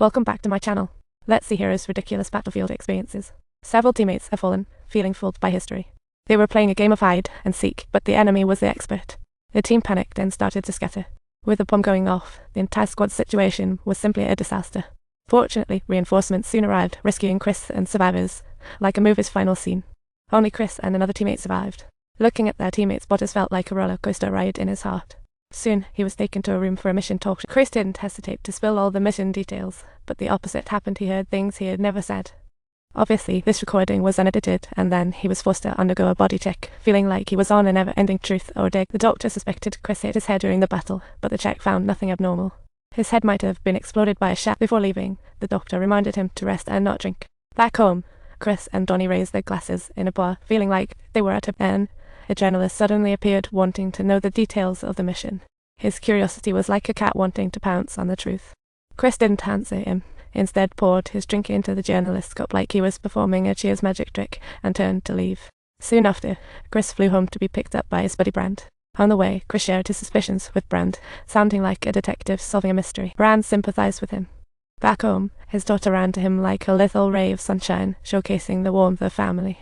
Welcome back to my channel. Let's see heroes' ridiculous battlefield experiences. Several teammates have fallen, feeling fooled by history. They were playing a game of hide and seek, but the enemy was the expert. The team panicked and started to scatter. With the bomb going off, the entire squad's situation was simply a disaster. Fortunately, reinforcements soon arrived, rescuing Chris and survivors, like a movie's final scene. Only Chris and another teammate survived. Looking at their teammates' bodies felt like a roller coaster ride in his heart. Soon, he was taken to a room for a mission talk. Chris didn't hesitate to spill all the mission details, but the opposite happened. He heard things he had never said. Obviously, this recording was unedited, and then he was forced to undergo a body check, feeling like he was on a never-ending truth ordeal. The doctor suspected Chris hit his head during the battle, but the check found nothing abnormal. His head might have been exploded by a shot. Before leaving, the doctor reminded him to rest and not drink. Back home, Chris and Donnie raised their glasses in a bar, feeling like they were at a journalist suddenly appeared, wanting to know the details of the mission. His curiosity was like a cat wanting to pounce on the truth. Chris didn't answer him. Instead, poured his drink into the journalist's cup like he was performing a Cheers magic trick, and turned to leave. Soon after, Chris flew home to be picked up by his buddy Brand. On the way, Chris shared his suspicions with Brand, sounding like a detective solving a mystery. Brand sympathized with him. Back home, his daughter ran to him like a little ray of sunshine, showcasing the warmth of family.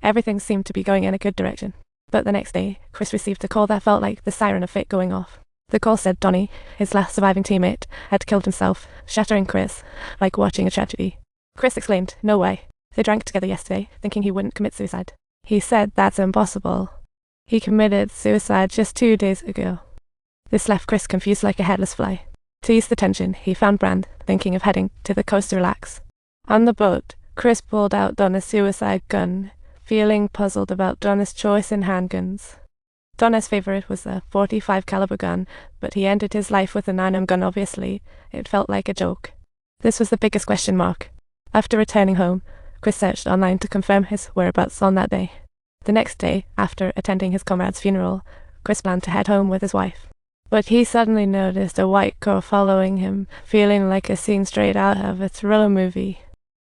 Everything seemed to be going in a good direction. But the next day, Chris received a call that felt like the siren of fate going off. The call said Donnie, his last surviving teammate, had killed himself, shattering Chris, like watching a tragedy. Chris exclaimed, "No way. They drank together yesterday, thinking he wouldn't commit suicide." He said, "That's impossible. He committed suicide just 2 days ago." This left Chris confused like a headless fly. To ease the tension, he found Brand, thinking of heading to the coast to relax. On the boat, Chris pulled out Donna's suicide gun, feeling puzzled about Donna's choice in handguns. Donna's favorite was a .45 caliber gun, but he ended his life with a 9mm gun. Obviously, it felt like a joke. This was the biggest question mark. After returning home, Chris searched online to confirm his whereabouts on that day. The next day, after attending his comrade's funeral, Chris planned to head home with his wife. But he suddenly noticed a white car following him, feeling like a scene straight out of a thriller movie.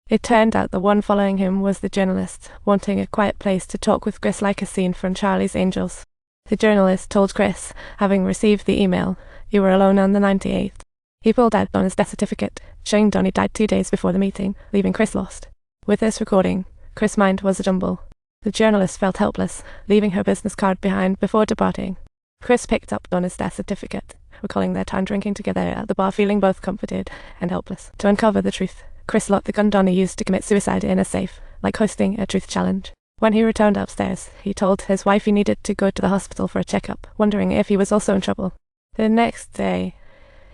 It turned out the one following him was the journalist, wanting a quiet place to talk with Chris like a scene from Charlie's Angels. The journalist told Chris, having received the email, "You were alone on the 98th. He pulled out Donna's death certificate, showing Donnie died 2 days before the meeting, leaving Chris lost. With this recording, Chris' mind was a jumble. The journalist felt helpless, leaving her business card behind before departing. Chris picked up Donna's death certificate, recalling their time drinking together at the bar, feeling both comforted and helpless. To uncover the truth, Chris locked the gun Donnie used to commit suicide in a safe, like hosting a truth challenge. When he returned upstairs, he told his wife he needed to go to the hospital for a checkup, wondering if he was also in trouble. The next day,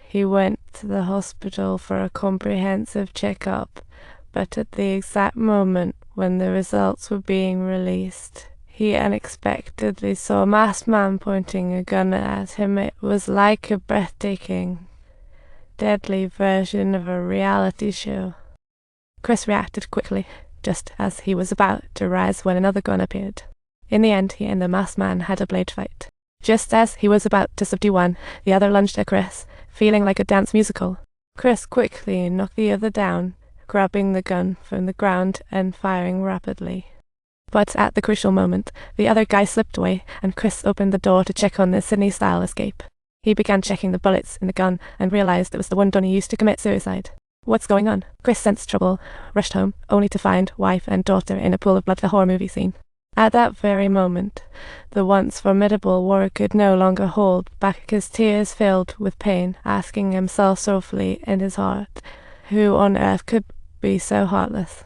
he went to the hospital for a comprehensive checkup, but at the exact moment when the results were being released, he unexpectedly saw a masked man pointing a gun at him. It was like a breathtaking, deadly version of a reality show. Chris reacted quickly, just as he was about to rise when another gun appeared. In the end, he and the masked man had a blade fight. Just as he was about to subdue one, the other lunged at Chris, feeling like a dance musical. Chris quickly knocked the other down, grabbing the gun from the ground and firing rapidly. But at the crucial moment, the other guy slipped away, and Chris opened the door to check on the Sydney-style escape. He began checking the bullets in the gun and realized it was the one Donnie used to commit suicide. What's going on? Chris sensed trouble, rushed home, only to find wife and daughter in a pool of blood, the horror movie scene. At that very moment, the once formidable warrior could no longer hold back his tears, filled with pain, asking himself sorrowfully in his heart, who on earth could be so heartless?